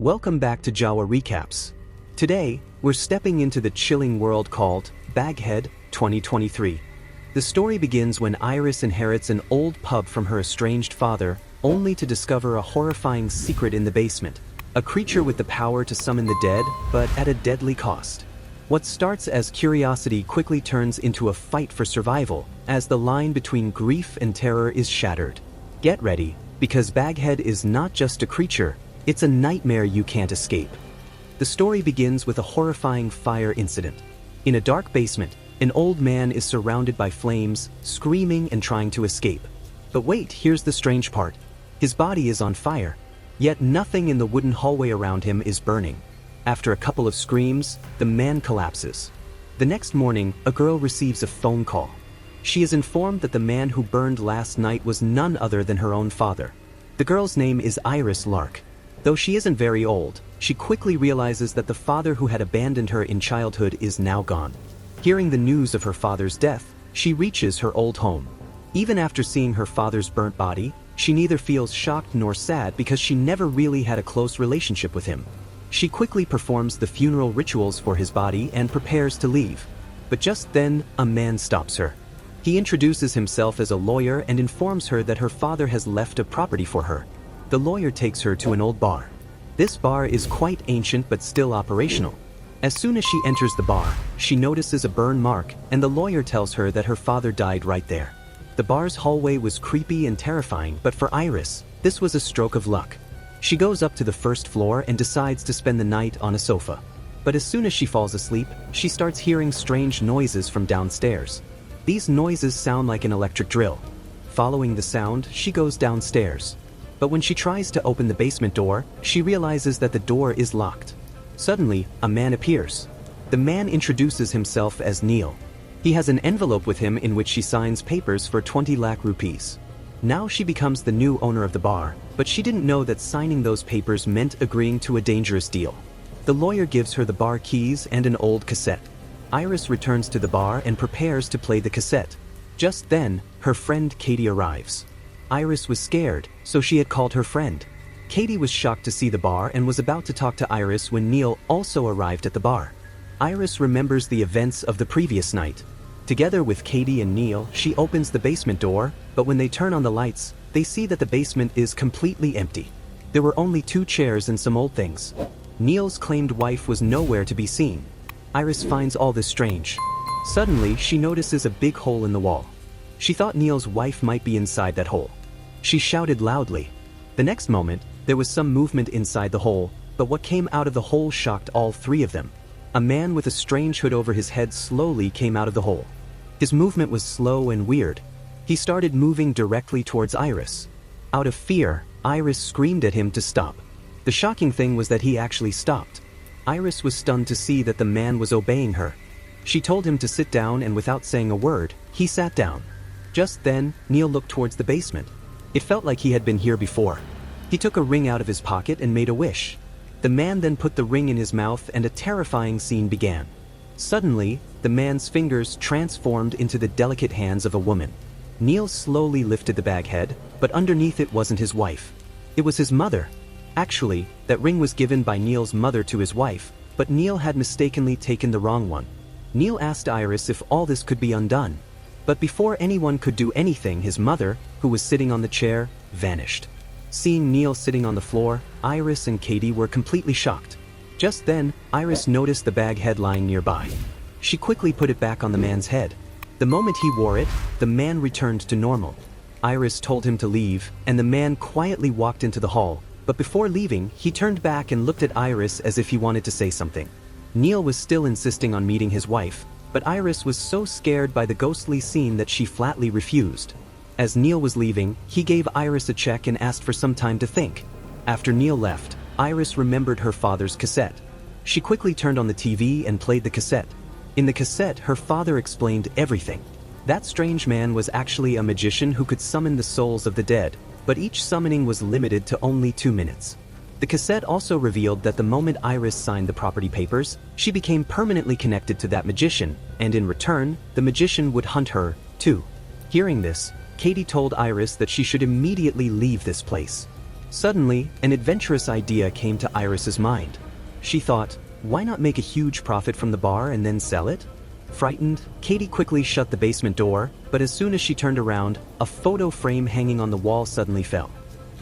Welcome back to Jawa Recaps. Today, we're stepping into the chilling world called Baghead 2023. The story begins when Iris inherits an old pub from her estranged father, only to discover a horrifying secret in the basement. A creature with the power to summon the dead, but at a deadly cost. What starts as curiosity quickly turns into a fight for survival, as the line between grief and terror is shattered. Get ready, because Baghead is not just a creature, it's a nightmare you can't escape. The story begins with a horrifying fire incident. In a dark basement, an old man is surrounded by flames, screaming and trying to escape. But wait, here's the strange part. His body is on fire, yet nothing in the wooden hallway around him is burning. After a couple of screams, the man collapses. The next morning, a girl receives a phone call. She is informed that the man who burned last night was none other than her own father. The girl's name is Iris Lark. Though she isn't very old, she quickly realizes that the father who had abandoned her in childhood is now gone. Hearing the news of her father's death, she reaches her old home. Even after seeing her father's burnt body, she neither feels shocked nor sad because she never really had a close relationship with him. She quickly performs the funeral rituals for his body and prepares to leave. But just then, a man stops her. He introduces himself as a lawyer and informs her that her father has left a property for her. The lawyer takes her to an old bar. This bar is quite ancient but still operational. As soon as she enters the bar, she notices a burn mark, and the lawyer tells her that her father died right there. The bar's hallway was creepy and terrifying, but for Iris, this was a stroke of luck. She goes up to the first floor and decides to spend the night on a sofa. But as soon as she falls asleep, she starts hearing strange noises from downstairs. These noises sound like an electric drill. Following the sound, she goes downstairs. But when she tries to open the basement door, she realizes that the door is locked. Suddenly, a man appears. The man introduces himself as Neil. He has an envelope with him in which she signs papers for 20 lakh rupees. Now she becomes the new owner of the bar, but she didn't know that signing those papers meant agreeing to a dangerous deal. The lawyer gives her the bar keys and an old cassette. Iris returns to the bar and prepares to play the cassette. Just then, her friend Katie arrives. Iris was scared, so she had called her friend. Katie was shocked to see the bar and was about to talk to Iris when Neil also arrived at the bar. Iris remembers the events of the previous night. Together with Katie and Neil, she opens the basement door, but when they turn on the lights, they see that the basement is completely empty. There were only 2 chairs and some old things. Neil's claimed wife was nowhere to be seen. Iris finds all this strange. Suddenly, she notices a big hole in the wall. She thought Neil's wife might be inside that hole. She shouted loudly. The next moment, there was some movement inside the hole, but what came out of the hole shocked all 3 of them. A man with a strange hood over his head slowly came out of the hole. His movement was slow and weird. He started moving directly towards Iris. Out of fear, Iris screamed at him to stop. The shocking thing was that he actually stopped. Iris was stunned to see that the man was obeying her. She told him to sit down, and without saying a word, he sat down. Just then, Neil looked towards the basement. It felt like he had been here before. He took a ring out of his pocket and made a wish. The man then put the ring in his mouth and a terrifying scene began. Suddenly, the man's fingers transformed into the delicate hands of a woman. Neil slowly lifted the baghead, but underneath it wasn't his wife. It was his mother. Actually, that ring was given by Neil's mother to his wife, but Neil had mistakenly taken the wrong one. Neil asked Iris if all this could be undone. But before anyone could do anything, his mother, who was sitting on the chair, vanished. Seeing Neil sitting on the floor, Iris and Katie were completely shocked. Just then, Iris noticed the baghead lying nearby. She quickly put it back on the man's head. The moment he wore it, the man returned to normal. Iris told him to leave, and the man quietly walked into the hall, but before leaving, he turned back and looked at Iris as if he wanted to say something. Neil was still insisting on meeting his wife, but Iris was so scared by the ghostly scene that she flatly refused. As Neil was leaving, he gave Iris a check and asked for some time to think. After Neil left, Iris remembered her father's cassette. She quickly turned on the TV and played the cassette. In the cassette, her father explained everything. That strange man was actually a magician who could summon the souls of the dead, but each summoning was limited to only 2 minutes. The cassette also revealed that the moment Iris signed the property papers, she became permanently connected to that magician, and in return, the magician would hunt her, too. Hearing this, Katie told Iris that she should immediately leave this place. Suddenly, an adventurous idea came to Iris's mind. She thought, why not make a huge profit from the bar and then sell it? Frightened, Katie quickly shut the basement door, but as soon as she turned around, a photo frame hanging on the wall suddenly fell.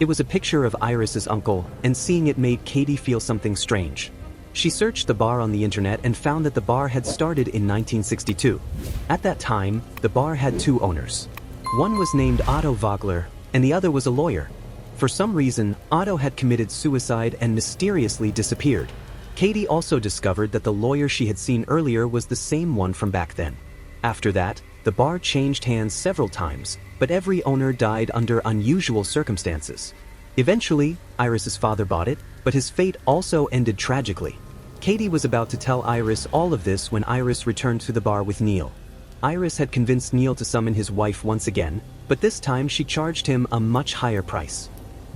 It was a picture of Iris's uncle, and seeing it made Katie feel something strange. She searched the bar on the internet and found that the bar had started in 1962. At that time, the bar had two owners. One was named Otto Vogler, and the other was a lawyer. For some reason, Otto had committed suicide and mysteriously disappeared. Katie also discovered that the lawyer she had seen earlier was the same one from back then. After that, the bar changed hands several times, but every owner died under unusual circumstances. Eventually, Iris's father bought it, but his fate also ended tragically. Katie was about to tell Iris all of this when Iris returned to the bar with Neil. Iris had convinced Neil to summon his wife once again, but this time she charged him a much higher price.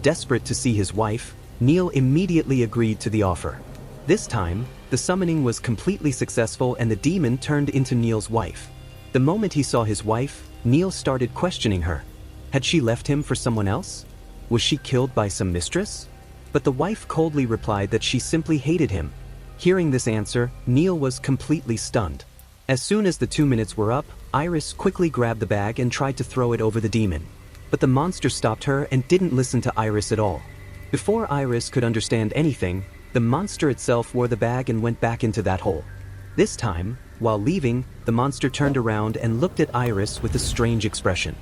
Desperate to see his wife, Neil immediately agreed to the offer. This time, the summoning was completely successful and the demon turned into Neil's wife. The moment he saw his wife, Neil started questioning her. Had she left him for someone else? Was she killed by some mistress? But the wife coldly replied that she simply hated him. Hearing this answer, Neil was completely stunned. As soon as the 2 minutes were up, Iris quickly grabbed the bag and tried to throw it over the demon. But the monster stopped her and didn't listen to Iris at all. Before Iris could understand anything, the monster itself wore the bag and went back into that hole. This time, while leaving, the monster turned around and looked at Iris with a strange expression.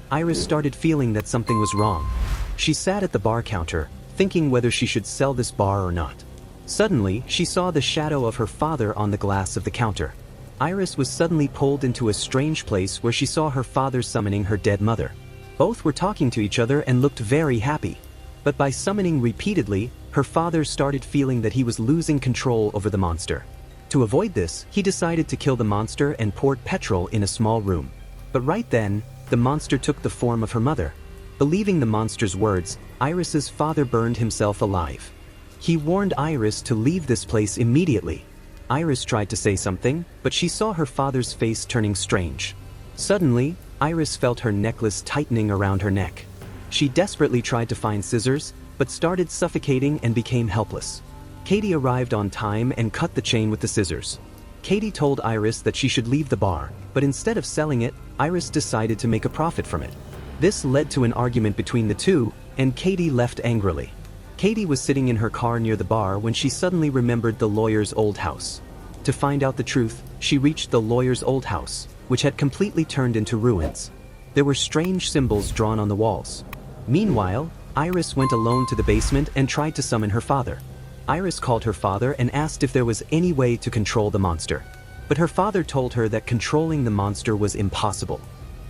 Iris started feeling that something was wrong. She sat at the bar counter, thinking whether she should sell this bar or not. Suddenly, she saw the shadow of her father on the glass of the counter. Iris was suddenly pulled into a strange place where she saw her father summoning her dead mother. Both were talking to each other and looked very happy. But by summoning repeatedly, her father started feeling that he was losing control over the monster. To avoid this, he decided to kill the monster and poured petrol in a small room. But right then, the monster took the form of her mother. Believing the monster's words, Iris's father burned himself alive. He warned Iris to leave this place immediately. Iris tried to say something, but she saw her father's face turning strange. Suddenly, Iris felt her necklace tightening around her neck. She desperately tried to find scissors, but started suffocating and became helpless. Katie arrived on time and cut the chain with the scissors. Katie told Iris that she should leave the bar, but instead of selling it, Iris decided to make a profit from it. This led to an argument between the two, and Katie left angrily. Katie was sitting in her car near the bar when she suddenly remembered the lawyer's old house. To find out the truth, she reached the lawyer's old house, which had completely turned into ruins. There were strange symbols drawn on the walls. Meanwhile, Iris went alone to the basement and tried to summon her father. Iris called her father and asked if there was any way to control the monster. But her father told her that controlling the monster was impossible.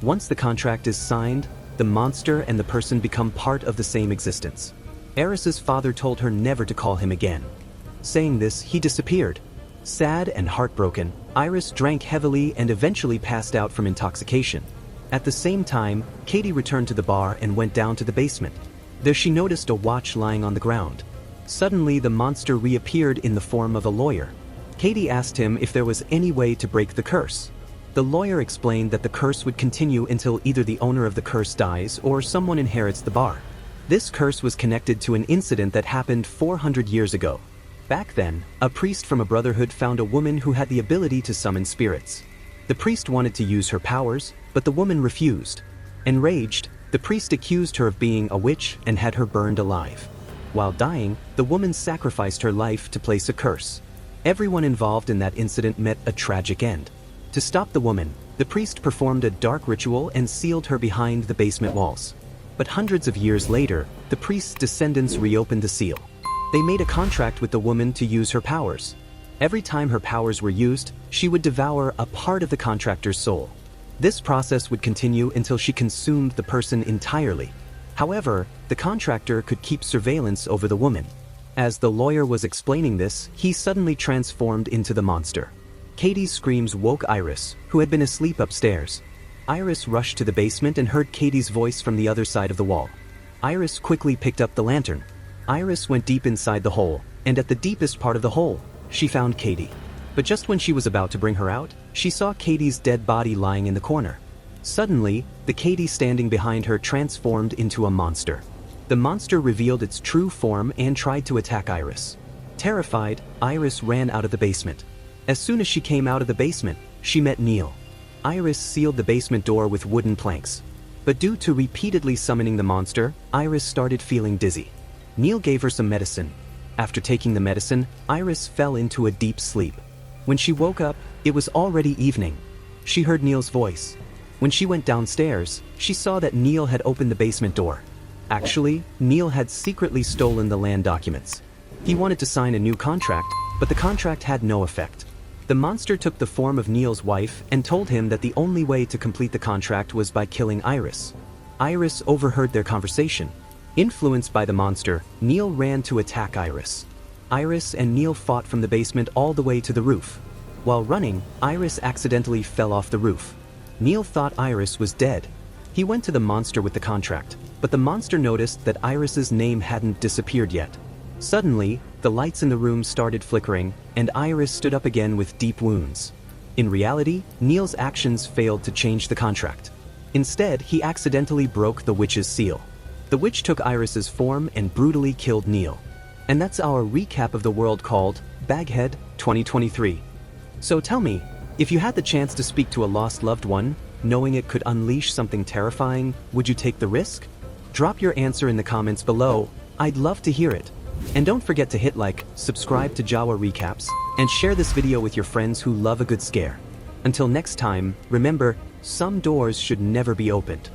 Once the contract is signed, the monster and the person become part of the same existence. Iris's father told her never to call him again. Saying this, he disappeared. Sad and heartbroken, Iris drank heavily and eventually passed out from intoxication. At the same time, Katie returned to the bar and went down to the basement. There she noticed a watch lying on the ground. Suddenly, the monster reappeared in the form of a lawyer. Katie asked him if there was any way to break the curse. The lawyer explained that the curse would continue until either the owner of the curse dies or someone inherits the bar. This curse was connected to an incident that happened 400 years ago. Back then, a priest from a brotherhood found a woman who had the ability to summon spirits. The priest wanted to use her powers, but the woman refused. Enraged, the priest accused her of being a witch and had her burned alive. While dying, the woman sacrificed her life to place a curse. Everyone involved in that incident met a tragic end. To stop the woman, the priest performed a dark ritual and sealed her behind the basement walls. But hundreds of years later, the priest's descendants reopened the seal. They made a contract with the woman to use her powers. Every time her powers were used, she would devour a part of the contractor's soul. This process would continue until she consumed the person entirely. However, the contractor could keep surveillance over the woman. As the lawyer was explaining this, he suddenly transformed into the monster. Katie's screams woke Iris, who had been asleep upstairs. Iris rushed to the basement and heard Katie's voice from the other side of the wall. Iris quickly picked up the lantern. Iris went deep inside the hole, and at the deepest part of the hole, she found Katie. But just when she was about to bring her out, she saw Katie's dead body lying in the corner. Suddenly, the Katie standing behind her transformed into a monster. The monster revealed its true form and tried to attack Iris. Terrified, Iris ran out of the basement. As soon as she came out of the basement, she met Neil. Iris sealed the basement door with wooden planks. But due to repeatedly summoning the monster, Iris started feeling dizzy. Neil gave her some medicine. After taking the medicine, Iris fell into a deep sleep. When she woke up, it was already evening. She heard Neil's voice. When she went downstairs, she saw that Neil had opened the basement door. Actually, Neil had secretly stolen the land documents. He wanted to sign a new contract, but the contract had no effect. The monster took the form of Neil's wife and told him that the only way to complete the contract was by killing Iris. Iris overheard their conversation. Influenced by the monster, Neil ran to attack Iris. Iris and Neil fought from the basement all the way to the roof. While running, Iris accidentally fell off the roof. Neil thought Iris was dead. He went to the monster with the contract, but the monster noticed that Iris's name hadn't disappeared yet. Suddenly, the lights in the room started flickering, and Iris stood up again with deep wounds. In reality, Neil's actions failed to change the contract. Instead, he accidentally broke the witch's seal. The witch took Iris's form and brutally killed Neil. And that's our recap of the world called Baghead 2023. So tell me, if you had the chance to speak to a lost loved one, knowing it could unleash something terrifying, would you take the risk? Drop your answer in the comments below. I'd love to hear it. And don't forget to hit like, subscribe to Jawa Recaps, and share this video with your friends who love a good scare. Until next time, remember, some doors should never be opened.